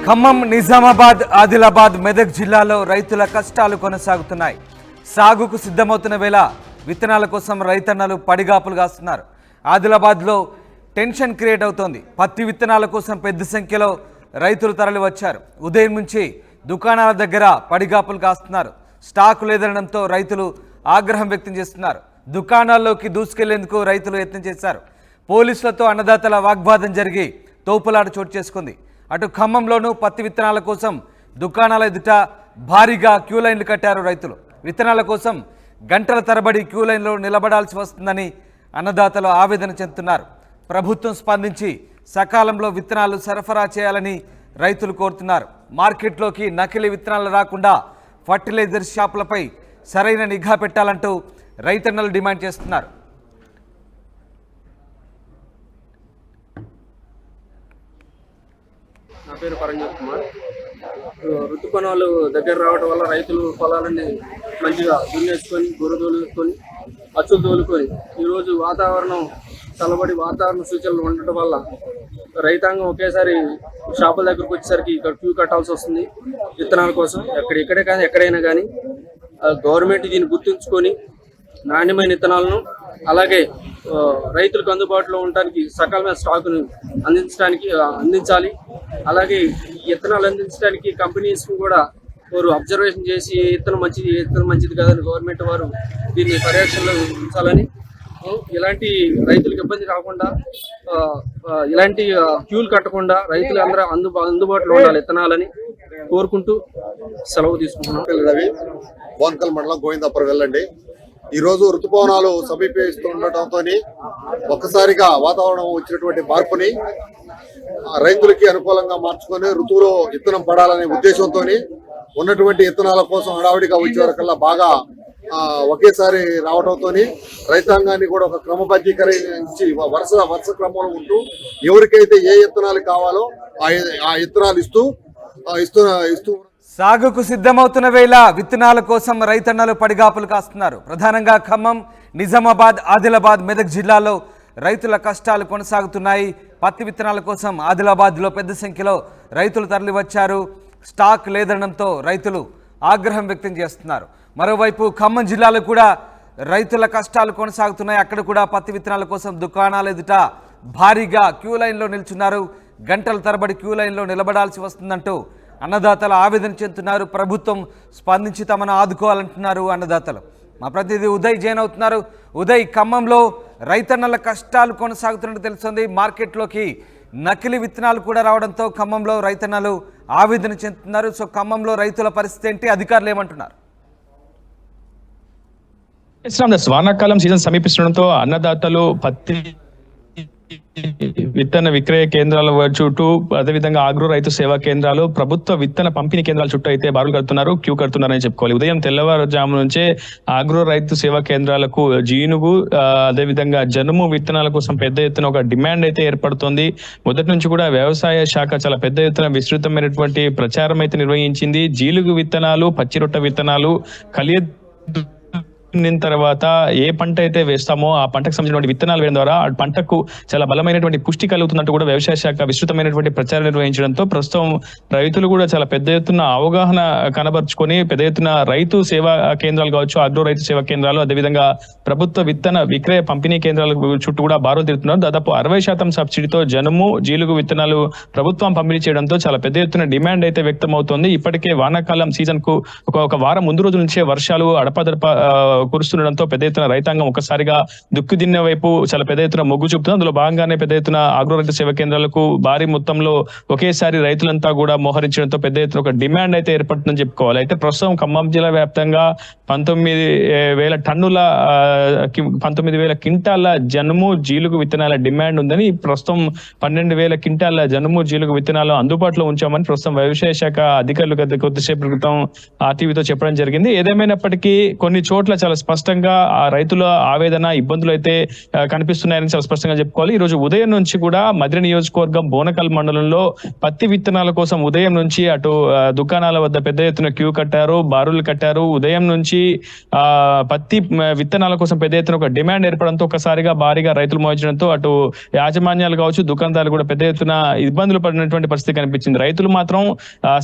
ఖమ్మం, నిజామాబాద్, ఆదిలాబాద్, మెదక్ జిల్లాలో రైతుల కష్టాలు కొనసాగుతున్నాయి. సాగుకు సిద్ధమవుతున్న వేళ విత్తనాల కోసం రైతన్నలు పడిగాపులు కాస్తున్నారు. ఆదిలాబాద్లో టెన్షన్ క్రియేట్ అవుతోంది. పత్తి విత్తనాల కోసం పెద్ద సంఖ్యలో రైతులు తరలి వచ్చారు. ఉదయం నుంచి దుకాణాల దగ్గర పడిగాపులు కాస్తున్నారు. స్టాకు లేదనడంతో రైతులు ఆగ్రహం వ్యక్తం చేస్తున్నారు. దుకాణాల్లోకి దూసుకెళ్లేందుకు రైతులు యత్నం చేశారు. పోలీసులతో అన్నదాతల వాగ్వాదం జరిగి తోపులాట చోటు చేసుకుంది. అటు ఖమ్మంలోనూ పత్తి విత్తనాల కోసం దుకాణాల ఎదుట భారీగా క్యూ లైన్లు కట్టారు రైతులు. విత్తనాల కోసం గంటల తరబడి క్యూ లైన్లో నిలబడాల్సి వస్తుందని అన్నదాతలు ఆవేదన చెందుతున్నారు. ప్రభుత్వం స్పందించి సకాలంలో విత్తనాలు సరఫరా చేయాలని రైతులు కోరుతున్నారు. మార్కెట్లోకి నకిలీ విత్తనాలు రాకుండా ఫర్టిలైజర్ షాపులపై సరైన నిఘా పెట్టాలంటూ రైతన్నలు డిమాండ్ చేస్తున్నారు. నా పేరు పరంజ్యోత్ కుమార్. ఋతుపవనాలు దగ్గర రావడం వల్ల రైతులు పొలాలన్నీ మంచిగా దున్నేసుకొని గొర్రె తోలుకొని అచ్చులు తోలుకొని ఈరోజు వాతావరణం చల్లబడి వాతావరణ సూచనలు ఉండటం వల్ల రైతాంగం ఒకేసారి షాపుల దగ్గరకు వచ్చేసరికి ఇక్కడ క్యూ కట్టాల్సి వస్తుంది. విత్తనాల కోసం ఇక్కడే కానీ ఎక్కడైనా కానీ గవర్నమెంట్ దీన్ని గుర్తుంచుకొని నాణ్యమైన విత్తనాలను అలాగే రైతులకు అందుబాటులో ఉండడానికి సకాలమైన స్టాకును అందించాలి. అలాగే విత్తనాలు అందించడానికి కంపెనీస్ కూడా వారు అబ్జర్వేషన్ చేసి విత్తనం మంచిది కాదని గవర్నమెంట్ వారు దీన్ని పర్యవేక్షణలో ఉంచాలని, ఇలాంటి రైతులకు ఇబ్బంది రాకుండా ఇలాంటి క్యూలు కట్టకుండా రైతులు అందరూ అందుబాటులో ఉండాలి విత్తనాలని కోరుకుంటూ సెలవు తీసుకుంటున్నాం. రవి, బోన్కల్ మండలం, గోవిందాపురం వెళ్ళండి. ఈరోజు ఋతుపవనాలు సమీపిస్తుండటంతో ఒక్కసారిగా వాతావరణం వచ్చినటువంటి మార్పుని రైతులకి అనుకూలంగా మార్చుకొని ఋతువులో విత్తనం పడాలనే ఉద్దేశంతో ఉన్నటువంటి విత్తనాల కోసం హడావిడిగా వచ్చే వరకల్లా బాగా ఒకేసారి రావడంతో రైతాంగాన్ని కూడా ఒక క్రమబద్ధీకరించి వరుస క్రమంలో ఉంటూ ఎవరికైతే ఏ విత్తనాలు కావాలో ఆ విత్తనాలు ఇస్తూ సాగుకు సిద్ధమవుతున్న వేళ విత్తనాల కోసం రైతన్నలు పడిగాపులు కాస్తున్నారు. ప్రధానంగా ఖమ్మం, నిజామాబాద్, ఆదిలాబాద్, మెదక్ జిల్లాలో రైతుల కష్టాలు కొనసాగుతున్నాయి. పత్తి విత్తనాల కోసం ఆదిలాబాద్లో పెద్ద సంఖ్యలో రైతులు తరలివచ్చారు. స్టాక్ లేదనడంతో రైతులు ఆగ్రహం వ్యక్తం చేస్తున్నారు. మరోవైపు ఖమ్మం జిల్లాలో కూడా రైతుల కష్టాలు కొనసాగుతున్నాయి. అక్కడ కూడా పత్తి విత్తనాల కోసం దుకాణాల ఎదుట భారీగా క్యూ లైన్లో నిల్చున్నారు. గంటల తరబడి క్యూ లైన్లో నిలబడాల్సి వస్తుందంటూ అన్నదాతలు ఆవేదన చెందుతున్నారు. ప్రభుత్వం స్పందించి తమను ఆదుకోవాలంటున్నారు అన్నదాతలు. మా ప్రతినిధి ఉదయ్ జైన్ అవుతున్నారు. ఉదయ్, ఖమ్మంలో రైతన్నల కష్టాలు కొనసాగుతున్నట్టు తెలుస్తుంది. మార్కెట్లోకి నకిలీ విత్తనాలు కూడా రావడంతో ఖమ్మంలో రైతన్నలు ఆవేదన చెందుతున్నారు. సో ఖమ్మంలో రైతుల పరిస్థితి ఏంటి, అధికారులు ఏమంటున్నారు? వానాకాలం సీజన్ సమీపిస్తుండటంతో అన్నదాతలు పత్తి విత్తన విక్రయ కేంద్రాల చుట్టూ, అదేవిధంగా ఆగ్రో రైతు సేవా కేంద్రాలు, ప్రభుత్వ విత్తన పంపిణీ కేంద్రాల చుట్టూ అయితే బారులు కడుతున్నారు, క్యూ కడుతున్నారని చెప్పుకోవాలి. ఉదయం తెల్లవారుజాము నుంచే ఆగ్రో రైతు సేవా కేంద్రాలకు జీనుగు, అదేవిధంగా జనుము విత్తనాల కోసం పెద్ద ఎత్తున ఒక డిమాండ్ అయితే ఏర్పడుతోంది. మొదటి నుంచి కూడా వ్యవసాయ శాఖ చాలా పెద్ద ఎత్తున విస్తృతమైనటువంటి ప్రచారం అయితే నిర్వహించింది. జీలుగు విత్తనాలు, పచ్చిరొట్ట విత్తనాలు తర్వాత ఏ పంట అయితే వేస్తామో ఆ పంటకు సంబంధించిన విత్తనాలు వేయడం ద్వారా ఆ పంటకు చాలా బలమైనటువంటి పుష్టి కలుగుతున్నట్టు కూడా వ్యవసాయ శాఖ విస్తృతమైనటువంటి ప్రచారం నిర్వహించడంతో ప్రస్తుతం రైతులు కూడా చాలా పెద్ద ఎత్తున అవగాహన కనబరుచుకొని పెద్ద ఎత్తున రైతు సేవా కేంద్రాలు కావచ్చు, అగ్రో రైతు సేవా కేంద్రాలు, అదేవిధంగా ప్రభుత్వ విత్తన విక్రయ పంపిణీ కేంద్రాల చుట్టూ కూడా బారులు తిరుగుతున్నారు. దాదాపు 60% సబ్సిడీతో జనుము, జీలుగు విత్తనాలు ప్రభుత్వం పంపిణీ చేయడంతో చాలా పెద్ద ఎత్తున డిమాండ్ అయితే వ్యక్తం అవుతోంది. ఇప్పటికే వానాకాలం సీజన్ కు ఒక వారం ముందు రోజుల నుంచే వర్షాలు అడపాదడప కురుస్తుండడంతో పెద్ద ఎత్తున రైతాంగం ఒక్కసారిగా దుక్కుదిన్న వైపు చాలా పెద్ద ఎత్తున మొగ్గు చూపుతుంది. అందులో భాగంగానే పెద్ద ఎత్తున ఆగ్రో రైతు సేవా కేంద్రాలకు భారీ మొత్తంలో ఒకేసారి రైతులంతా కూడా మోహరించడంతో పెద్ద ఎత్తున ఒక డిమాండ్ అయితే ఏర్పడుతుందని చెప్పుకోవాలి. అయితే ప్రస్తుతం ఖమ్మం జిల్లా వ్యాప్తంగా 19,000 టన్నుల 19,000 క్వింటాల జనుము, జీలుగు విత్తనాల డిమాండ్ ఉందని, ప్రస్తుతం 12,000 క్వింటాల జనుము, జీలుగు విత్తనాలు అందుబాటులో ఉంచామని ప్రస్తుతం వ్యవసాయ శాఖ అధికారులు కొద్దిసేపు క్రితం ఆర్టీవీతో చెప్పడం జరిగింది. ఏదేమైనప్పటికీ కొన్ని చోట్ల చాలా చాలా స్పష్టంగా ఆ రైతుల ఆవేదన ఇబ్బందులు అయితే కనిపిస్తున్నాయని చాలా స్పష్టంగా చెప్పుకోవాలి. ఈ రోజు ఉదయం నుంచి కూడా మధిర నియోజకవర్గం బోనకల్ మండలంలో పత్తి విత్తనాల కోసం ఉదయం నుంచి అటు దుకాణాల వద్ద పెద్ద ఎత్తున క్యూ కట్టారు, బారులు కట్టారు. ఉదయం నుంచి పత్తి విత్తనాల కోసం పెద్ద ఎత్తున ఒక డిమాండ్ ఏర్పడంతో ఒకసారిగా భారీగా రైతులు మోయించడంతో అటు యాజమాన్యాలు కావచ్చు, దుకాణదారులు కూడా పెద్ద ఎత్తున ఇబ్బందులు పడినటువంటి పరిస్థితి కనిపించింది. రైతులు మాత్రం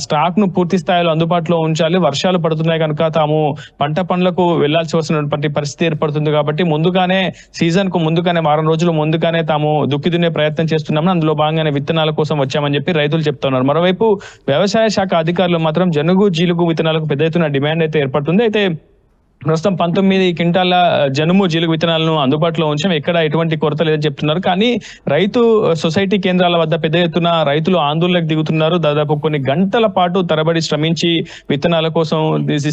స్టాక్ ను పూర్తి స్థాయిలో అందుబాటులో ఉంచాలి, వర్షాలు పడుతున్నాయి కనుక తాము పంట పనులకు వెళ్లాల్సి వస్తున్నటువంటి పరిస్థితి ఏర్పడుతుంది కాబట్టి ముందుగానే సీజన్ కు ముందుగానే వారం రోజులు ముందుగానే తాము దుక్కి దున్నే ప్రయత్నం చేస్తున్నామని, అందులో భాగంగానే విత్తనాల కోసం వచ్చామని చెప్పి రైతులు చెప్తున్నారు. మరోవైపు వ్యవసాయ శాఖ అధికారులు మాత్రం జనుగు జీలుగు విత్తనాలకు పెద్ద ఎత్తున డిమాండ్ అయితే ఏర్పడుతుంది. అయితే ప్రస్తుతం 19 క్వింటాల జనుము జీలుగు విత్తనాలను అందుబాటులో ఉంచాం, ఎక్కడ ఎటువంటి కొరత లేదని చెప్తున్నారు. కానీ రైతు సొసైటీ కేంద్రాల వద్ద పెద్ద ఎత్తున రైతులు ఆందోళనకు దిగుతున్నారు. దాదాపు కొన్ని గంటల పాటు తరబడి శ్రమించి విత్తనాల కోసం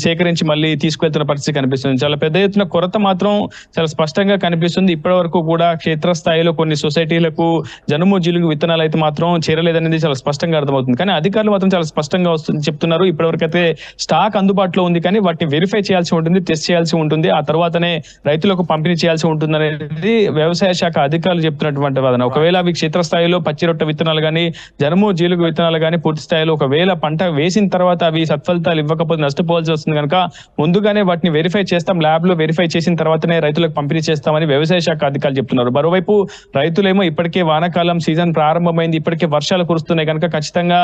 సేకరించి మళ్ళీ తీసుకెళ్తున్న పరిస్థితి కనిపిస్తుంది. చాలా పెద్ద ఎత్తున కొరత మాత్రం చాలా స్పష్టంగా కనిపిస్తుంది. ఇప్పటి వరకు కూడా క్షేత్రస్థాయిలో కొన్ని సొసైటీలకు జనుము జీలుగు విత్తనాలు అయితే మాత్రం చేరలేదనేది చాలా స్పష్టంగా అర్థమవుతుంది. కానీ అధికారులు మాత్రం చాలా స్పష్టంగా చెప్తున్నారు, ఇప్పటివరకు అయితే స్టాక్ అందుబాటులో ఉంది కానీ వాటిని వెరిఫై చేయాల్సి ఉంటుంది, చేయాల్సి ఉంటుంది, ఆ తర్వాతనే రైతులకు పంపిణీ చేయాల్సి ఉంటుంది అనేది వ్యవసాయ శాఖ అధికారులు చెప్తున్నటువంటి వాదన. ఒకవేళ అవి క్షేత్రస్థాయిలో పచ్చిరొట్ట విత్తనాలు కానీ జనుము జీలుగు విత్తనాలు కానీ పూర్తి స్థాయిలో ఒకవేళ పంట వేసిన తర్వాత అవి సత్ఫలితాలు ఇవ్వకపోతే నష్టపోవాల్సి వస్తుంది కనుక ముందుగానే వాటిని వెరిఫై చేస్తాం, ల్యాబ్ లో వెరిఫై చేసిన తర్వాతనే రైతులకు పంపిణీ చేస్తామని వ్యవసాయ శాఖ అధికారులు చెప్తున్నారు. మరోవైపు రైతులేమో ఇప్పటికే వానాకాలం సీజన్ ప్రారంభమైంది, ఇప్పటికే వర్షాలు కురుస్తున్నాయి కనుక ఖచ్చితంగా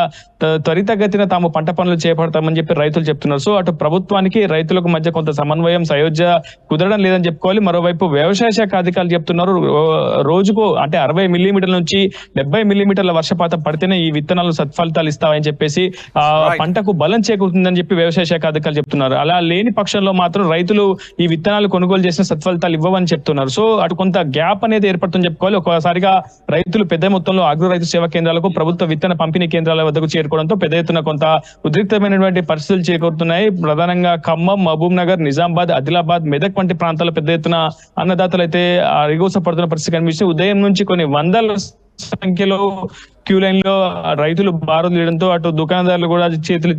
త్వరితగతిన తాము పంట పనులు చేపడతామని చెప్పి రైతులు చెప్తున్నారు. సో అటు ప్రభుత్వానికి రైతులకు మధ్య కొంత సమన్వయం సయోధ్య కుదరడం లేదని చెప్పుకోవాలి. మరోవైపు వ్యవసాయ శాఖ అధికారులు చెప్తున్నారు, రోజుకు అంటే 60 మిల్లీమీటర్ల నుంచి 70 మిల్లీమీటర్ల వర్షపాతం పడితేనే ఈ విత్తనాలు సత్ఫలితాలు ఇస్తామని చెప్పేసి పంటకు బలం చేకూరుతుందని చెప్పి వ్యవసాయ శాఖ అధికారులు చెప్తున్నారు. అలా లేని పక్షంలో మాత్రం రైతులు ఈ విత్తనాలు కొనుగోలు చేసిన సత్ఫలితాలు ఇవ్వవని చెప్తున్నారు. సో అటు కొంత గ్యాప్ అనేది ఏర్పడుతుందని చెప్పుకోవాలి. ఒకసారిగా రైతులు పెద్ద మొత్తంలో అగ్ర రైతు సేవా కేంద్రాలకు, ప్రభుత్వ విత్తన పంపిణీ కేంద్రాల వద్దకు చేరుకోవడంతో పెద్ద ఎత్తున కొంత ఉద్రిక్తమైనటువంటి పరిస్థితులు చేకూరుతున్నాయి. ప్రధానంగా ఖమ్మం, మహబూబ్ నగర్, నిజామాబాద్, ఆదిలాబాద్, మెదక్ వంటి ప్రాంతాల పెద్ద ఎత్తున అన్నదాతలు అయితే రిగోస పడుతున్న పరిస్థితి కనిపిస్తుంది. ఉదయం నుంచి కొన్ని వందల సంఖ్యలో క్యూ లైన్ లో రైతులు బారులు తీయడంతో అటు దుకాణదారులు కూడా చేతులు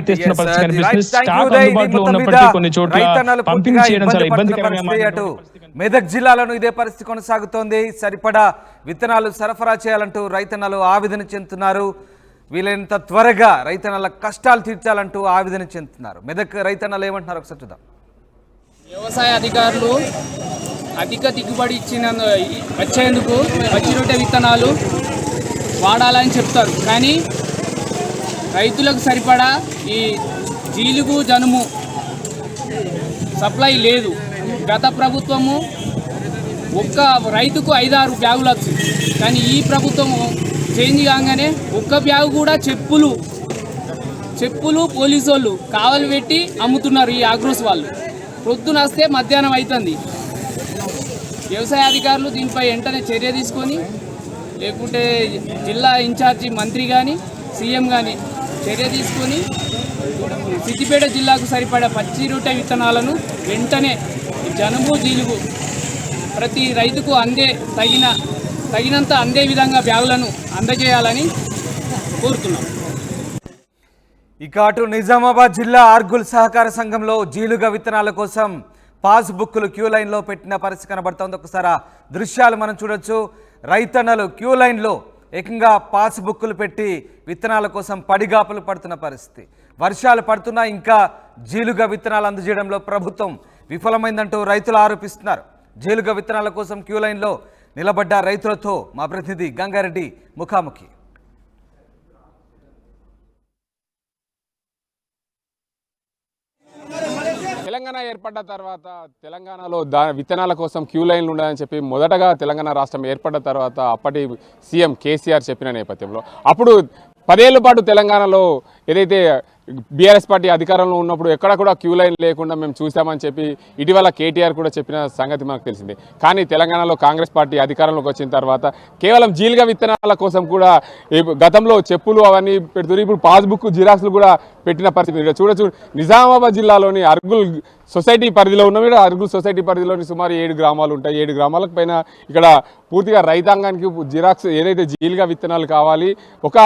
ఎత్తేస్తున్న పరిస్థితి కనిపిస్తుంది. స్టాక్ అందుబాటులో ఉన్నప్పటికీ కొన్ని చోట్ల పంపిణీ చేయడం చాలా ఇబ్బందికరంగా. అటు మెదక్ జిల్లాలోనూ ఇదే పరిస్థితి కొనసాగుతోంది. సరిపడా విత్తనాలు సరఫరా చేయాలంటూ రైతన్నలు ఆవేదన చెందుతున్నారు. వీలైనంత త్వరగా రైతన్నల కష్టాలు తీర్చాలంటూ ఆవేదన చెందుతున్నారు. మెదక్ రైతన్నలు ఏమంటున్నారు ఒకసారి చూద్దాం. వ్యవసాయ అధికారులు అధిక దిగుబడి వచ్చేందుకు పచ్చిరొట్టె విత్తనాలు వాడాలని చెప్తారు, కానీ రైతులకు సరిపడా ఈ జీలుగు జనుము సప్లై లేదు. గత ప్రభుత్వము ఒక్క రైతుకు 5-6 బ్యాగులు వచ్చింది, కానీ ఈ ప్రభుత్వము చేంజ్ కాగానే ఒక్క బ్యాగు కూడా చెప్పులు పోలీసు వాళ్ళు కావలి పెట్టి అమ్ముతున్నారు. ఈ ఆగ్రోస్ వాళ్ళు ప్రొద్దున వస్తే మధ్యాహ్నం అవుతుంది. వ్యవసాయ అధికారులు దీనిపై వెంటనే చర్య తీసుకొని, లేకుంటే జిల్లా ఇన్ఛార్జి మంత్రి కానీ సీఎం కానీ చర్య తీసుకొని సిద్దిపేట జిల్లాకు సరిపడా పచ్చి రొట్టె విత్తనాలను వెంటనే జనుము జీలుగు ప్రతి రైతుకు తగినంత అందే విధంగా బ్యాగులను అందజేయాలని కోరుతున్నాం. ఇక అటు నిజామాబాద్ జిల్లా ఆర్గుల్ సహకార సంఘంలో జీలుగ విత్తనాల కోసం పాస్ బుక్లు క్యూ లైన్లో పెట్టిన పరిస్థితి కనబడుతోంది. ఒకసారి ఆ దృశ్యాలు మనం చూడొచ్చు. రైతన్నలు క్యూ లైన్లో ఏకంగా పాస్ బుక్లు పెట్టి విత్తనాల కోసం పడిగాపులు పడుతున్న పరిస్థితి. వర్షాలు పడుతున్నా ఇంకా జీలుగ విత్తనాలు అందజేయడంలో ప్రభుత్వం విఫలమైందంటూ రైతులు ఆరోపిస్తున్నారు. జీలుగ విత్తనాల కోసం క్యూ లైన్లో నిలబడ్డ రైతులతో మా ప్రతినిధి గంగారెడ్డి ముఖాముఖి. తెలంగాణ ఏర్పడ్డ తర్వాత తెలంగాణలో విత్తనాల కోసం క్యూ లైన్లు ఉండాలని చెప్పి మొదటగా తెలంగాణ రాష్ట్రం ఏర్పడ్డ తర్వాత అప్పటి సీఎం కేసీఆర్ చెప్పిన నేపథ్యంలో అప్పుడు 10 ఏళ్ల పాటు తెలంగాణలో ఏదైతే బీఆర్ఎస్ పార్టీ అధికారంలో ఉన్నప్పుడు ఎక్కడ కూడా క్యూ లైన్ లేకుండా మేము చూసామని చెప్పి ఇటీవల కేటీఆర్ కూడా చెప్పిన సంగతి మనకు తెలిసింది. కానీ తెలంగాణలో కాంగ్రెస్ పార్టీ అధికారంలోకి వచ్చిన తర్వాత కేవలం జీలుగ విత్తనాల కోసం కూడా గతంలో చెప్పులు అవన్నీ పెడుతున్నారు. ఇప్పుడు పాస్బుక్ జిరాక్స్లు కూడా పెట్టిన పరిస్థితి చూడొచ్చు. నిజామాబాద్ జిల్లాలోని అర్గుల్ సొసైటీ పరిధిలో ఉన్నాం. ఇక్కడ అరుగు సొసైటీ పరిధిలోని సుమారు 7 గ్రామాలు ఉంటాయి. 7 గ్రామాలకు పైన ఇక్కడ పూర్తిగా రైతాంగానికి జిరాక్స్ ఏదైతే జీలుగా విత్తనాలు కావాలి, ఒక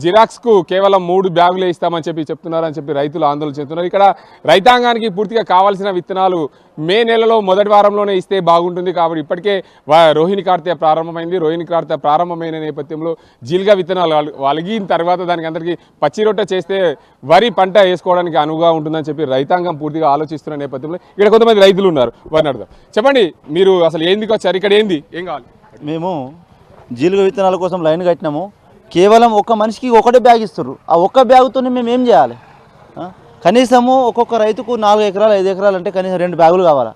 జిరాక్స్కు కేవలం 3 బ్యాగులే ఇస్తామని చెప్తున్నారని చెప్పి రైతులు ఆందోళన చెందుతున్నారు. ఇక్కడ రైతాంగానికి పూర్తిగా కావాల్సిన విత్తనాలు మే నెలలో మొదటి వారంలోనే ఇస్తే బాగుంటుంది. కాబట్టి ఇప్పటికే రోహిణి కార్తె ప్రారంభమైంది. రోహిణి కార్తె ప్రారంభమైన నేపథ్యంలో జీలుగా విత్తనాలు వలిగిన తర్వాత దానికి అందరికీ పచ్చి రొట్టె చేస్తే వరి పంట వేసుకోవడానికి అనువుగా ఉంటుందని చెప్పి రైతాంగం పూర్తిగా ఆలోచిస్తున్న నేపథ్యంలో ఇక్కడ కొంతమంది రైతులు ఉన్నారు, వారిని అడుగుదాం. చెప్పండి, మీరు అసలు ఎందుకు వచ్చారు, ఇక్కడ ఏంది, ఏం కావాలి? మేము జీలుగ విత్తనాల కోసం లైన్ కట్టినాము. కేవలం ఒక మనిషికి ఒకటే బ్యాగ్ ఇస్తారు. ఆ ఒక్క బ్యాగుతో మేము ఏం చేయాలి? కనీసము ఒక్కొక్క రైతుకు 4 ఎకరాలు 5 ఎకరాలు అంటే కనీసం 2 బ్యాగులు కావాలా?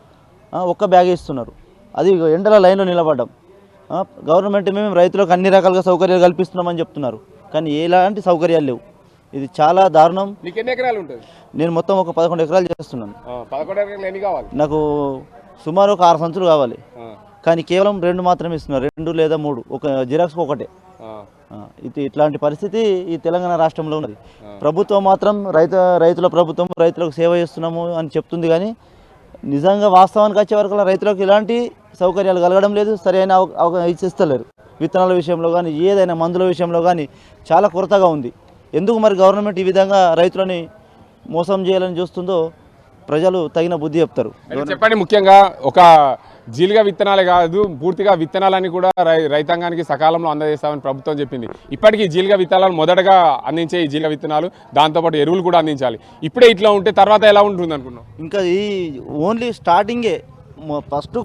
ఒక్క బ్యాగ్ ఇస్తున్నారు. అది ఎండల లైన్లో నిలబడ్డాం. గవర్నమెంట్ మేము రైతులకు అన్ని రకాలుగా సౌకర్యాలు కల్పిస్తున్నామని చెప్తున్నారు, కానీ ఎలాంటి సౌకర్యాలు లేవు. ఇది చాలా దారుణం. నీకు ఎన్ని ఎకరాలు ఉంటుంది? నేను మొత్తం ఒక 11 ఎకరాలు చేస్తున్నాను. 11 ఎకరాలు ఎన్ని కావాలి? నాకు సుమారు ఒక 6 సంచులు కావాలి, కానీ కేవలం 2 మాత్రమే ఇస్తున్నారు. 2 లేదా 3, ఒక జిరాక్స్కి ఒకటే. ఇట్లాంటి పరిస్థితి ఈ తెలంగాణ రాష్ట్రంలో ఉన్నది. ప్రభుత్వం మాత్రం రైతుల ప్రభుత్వం, రైతులకు సేవ చేస్తున్నాము అని చెప్తుంది, కానీ నిజంగా వాస్తవానికి వచ్చే వరకు రైతులకు ఇలాంటి సౌకర్యాలు కలగడం లేదు, సరైన ఇస్తలేరు. విత్తనాల విషయంలో కానీ ఏదైనా మందుల విషయంలో కానీ చాలా కొరతగా ఉంది. ఎందుకు మరి గవర్నమెంట్ ఈ విధంగా రైతులని మోసం చేయాలని చూస్తుందో ప్రజలు తగిన బుద్ధి చెప్తారు. చెప్పండి, ముఖ్యంగా ఒక జీలుగా విత్తనాలే కాదు, పూర్తిగా విత్తనాలని కూడా రైతాంగానికి సకాలంలో అందజేస్తామని ప్రభుత్వం చెప్పింది. ఇప్పటికీ జీలుగా విత్తనాలు మొదటగా అందించే ఈ జీలుగా విత్తనాలు, దాంతోపాటు ఎరువులు కూడా అందించాలి. ఇప్పుడే ఇట్లా ఉంటే తర్వాత ఎలా ఉంటుంది అనుకున్నాం? ఇంకా ఈ ఓన్లీ స్టార్టింగే,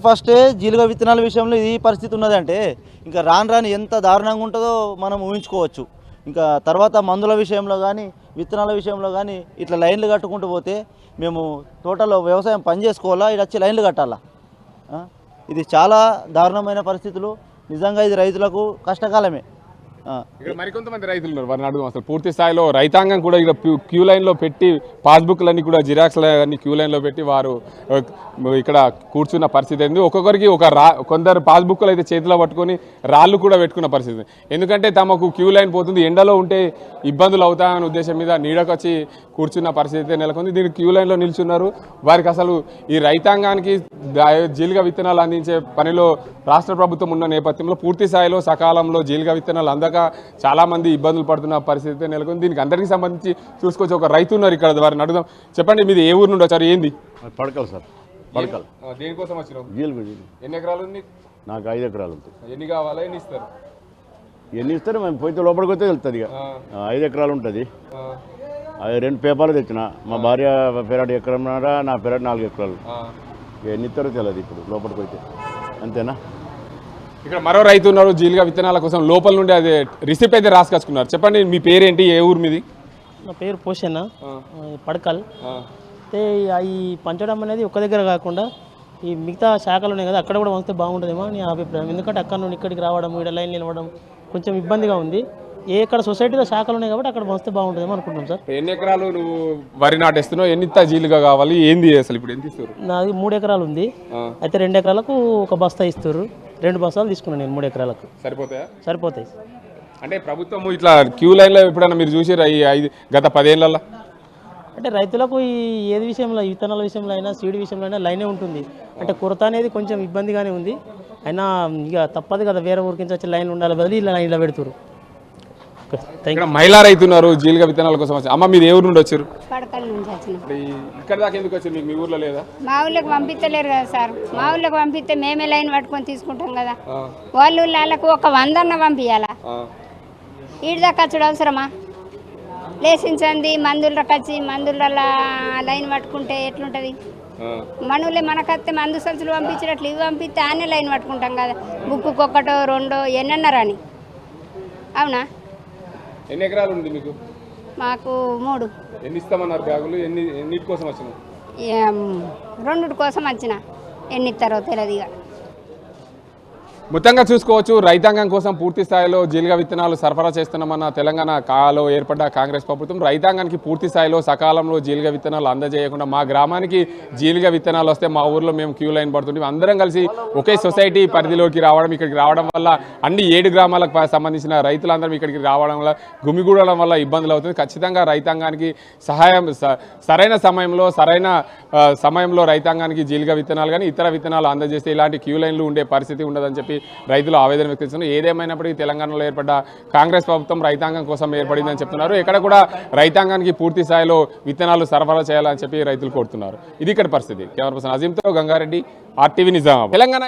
ఫస్టే జీలుగా విత్తనాల విషయంలో ఈ పరిస్థితి ఉన్నదంటే ఇంకా రాను ఎంత దారుణంగా ఉంటుందో మనం ఊహించుకోవచ్చు. ఇంకా తర్వాత మందుల విషయంలో కానీ విత్తనాల విషయంలో కానీ ఇట్లా లైన్లు కట్టుకుంటూ పోతే మేము తోటలో వ్యవసాయం పని చేసుకోవాలా, ఇది వచ్చి లైన్లు కట్టాలా? ఇది చాలా దారుణమైన పరిస్థితులు. నిజంగా ఇది రైతులకు కష్టకాలమే. ఇక్కడ మరికొంతమంది రైతులు ఉన్నారు, వారిని అడుగుదాం. అసలు పూర్తి స్థాయిలో రైతాంగం కూడా ఇక్కడ క్యూ లైన్లో పెట్టి పాస్బుక్లన్నీ కూడా జిరాక్స్లన్నీ క్యూ లైన్లో పెట్టి వారు ఇక్కడ కూర్చున్న పరిస్థితి ఉంది. ఒక్కొక్కరికి కొందరు పాస్బుక్లు అయితే చేతిలో పట్టుకొని రాళ్ళు కూడా పెట్టుకున్న పరిస్థితి. ఎందుకంటే తమకు క్యూ లైన్ పోతుంది, ఎండలో ఉంటే ఇబ్బందులు అవుతాయనే ఉద్దేశం మీద నీడకు వచ్చి కూర్చున్న పరిస్థితి నెలకొంది. దీనికి క్యూ లైన్లో నిల్చున్నారు. వారికి అసలు ఈ రైతాంగానికి జీలుగా విత్తనాలు అందించే పనిలో రాష్ట్ర ప్రభుత్వం ఉన్న నేపథ్యంలో పూర్తి స్థాయిలో సకాలంలో జీలుగా విత్తనాలు అందక చాలా మంది ఇబ్బందులు పడుతున్న పరిస్థితి నెలకొంది. దీనికి అందరికీ సంబంధించి చూసుకొచ్చి ఒక రైతు ఉన్నారు ఇక్కడ, వారిని అడుగుదాం. చెప్పండి, మీది ఏ ఊరు నుండి వచ్చారు, ఏంది? పడకల్ సార్, పడకల్. దేనికోసం వచ్చినావు? జీలుగు. ఎన్ని ఎకరాలు ఉంది? నాకు 5 ఎకరాలు ఉంటుంది. ఎన్ని కావాలా, ఎన్ని ఇస్తారు? ఎన్ని ఇస్తారు మేము పోయితే లోపలికి వస్తే వెళ్తుంది. ఇక 5 ఎకరాలు ఉంటుంది. అది 2 పేపర్లు తెచ్చిన. మా భార్య పెరడు ఎకరన్నర, నా పెరడు 4 ఎకరాలు. ఎన్ని ఇస్తారో తెలియదు ఇప్పుడు లోపలికి పోతే, అంతేనా? ఇక్కడ మరో రైతు ఉన్నారు, జీలుగా విత్తనాల కోసం లోపల నుండి అదే రిసిప్ట్ అయితే రాసుకొచ్చుకున్నారు. చెప్పండి, మీ పేరేంటి, ఏ ఊరు మీది? నా పేరు పోషణ, పడకల్. అయితే ఈ పంచడం అనేది ఒక్క దగ్గర కాకుండా ఈ మిగతా శాఖలు ఉన్నాయి కదా, అక్కడ కూడా వస్తే బాగుంటుందేమో అని అభిప్రాయం. ఎందుకంటే అక్కడ నుండి ఇక్కడికి రావడం, ఇక్కడ లైన్ నిలవడం కొంచెం ఇబ్బందిగా ఉంది. ఎక్కడ సొసైటీలో శాఖలు ఉన్నాయి కాబట్టి అక్కడ వస్తే బాగుంటుందేమో అనుకుంటున్నాం సార్. ఎన్ని ఎకరాలు నువ్వు వరి నాటేస్తున్నావు, ఎన్ని జీలుగా కావాలి, ఏంది అసలు ఇప్పుడు ఎంత ఇస్తారు? నాది 3 ఎకరాలు ఉంది. అయితే 2 ఎకరాలకు ఒక బస్తా ఇస్తారు. 2 బస్తాలు తీసుకున్నాను నేను 3 ఎకరాలకు. సరిపోతాయా? సరిపోతాయి. అంటే ప్రభుత్వం ఇట్లా క్యూ లైన్లో ఎప్పుడైనా మీరు చూసారా ఈ గత 10 ఏళ్ళల్లో? అంటే రైతులకు ఈ ఏది విషయంలో, విత్తనాల విషయంలో అయినా సీడ్ విషయంలో అయినా లైనే ఉంటుంది. అంటే కొరత అనేది కొంచెం ఇబ్బందిగానే ఉంది. అయినా ఇక తప్పదు కదా, వేరే ఊరికి వచ్చి లైన్ ఉండాలి బదులు ఇలా పెడుతున్నారు. ఇక్కడ మహిళా రైతు ఉన్నారు, జీలుగా విత్తనాల కోసం వచ్చారు. అమ్మ, మీరు ఏ ఊరు నుండి వచ్చారు? పడకల్ నుంచి వచ్చిన. ఇక్కడ దాకా ఎందుకు వచ్చారు? మీకు మీ ఊర్లో లేదా? మా ఊళ్ళకి పంపించలేరు కదా సార్. మా ఊళ్ళకి పంపిస్తే మేమే లైన్ పట్టుకొని తీసుకుంటాం కదా. వాళ్ళకు ఒక 100 అన్న పంపించాలా? ఈడి దాకా వచ్చుడు అవసరమా? లేచించండి మందుల కచ్చి మందులలో లైన్ పట్టుకుంటే ఎట్లుంటుంది? మనవులే మనకత్తే మందు సంచులు పంపించినట్లు ఇవి పంపిస్తే ఆనే లైన్ పట్టుకుంటాం కదా. బుక్కుకి 1, 2 ఎన్నన్నారని. అవునా? ఎన్ని ఎకరాలు ఉంది మీకు? మాకు 3. ఎన్ని ఇస్తామన్నారు బ్యాగులు? ఎన్నిటి కోసం వచ్చినావు? 2 కోసం వచ్చిన. ఎన్ని ఇస్తారో తెలియదు. ఇక మొత్తంగా చూసుకోవచ్చు రైతాంగం కోసం పూర్తి స్థాయిలో జీలుగ విత్తనాలు సరఫరా చేస్తున్నామన్న తెలంగాణ కాలో ఏర్పడ్డ కాంగ్రెస్ ప్రభుత్వం రైతాంగానికి పూర్తి స్థాయిలో సకాలంలో జీలుగ విత్తనాలు అందజేయకుండా మా గ్రామానికి జీలుగ విత్తనాలు వస్తే మా ఊర్లో మేము క్యూ లైన్ పడుతుంది అందరం కలిసి ఒకే సొసైటీ పరిధిలోకి రావడం ఇక్కడికి రావడం వల్ల అన్ని 7 గ్రామాలకు సంబంధించిన రైతులందరం ఇక్కడికి రావడం వల్ల గుమిగూడడం వల్ల ఇబ్బందులు అవుతుంది. ఖచ్చితంగా రైతాంగానికి సరైన సమయంలో రైతాంగానికి జీలుగ విత్తనాలు కానీ ఇతర విత్తనాలు అందజేస్తే ఇలాంటి క్యూ లైన్లు ఉండే పరిస్థితి ఉండదని చెప్పి రైతులు ఆవేదన వ్యక్తిస్తున్నారు. ఏదేమైనప్పటికీ తెలంగాణలో ఏర్పడ్డ కాంగ్రెస్ ప్రభుత్వం రైతాంగం కోసం ఏర్పడిందని చెప్తున్నారు. ఇక్కడ కూడా రైతాంగానికి పూర్తి స్థాయిలో విత్తనాలు సరఫరా చేయాలని చెప్పి రైతులు కోరుతున్నారు. ఇది ఇక్కడ పరిస్థితి. కెమెరా పర్సన్ అజీంతో గంగారెడ్డి, RTV నిజామాబాద్, తెలంగాణ.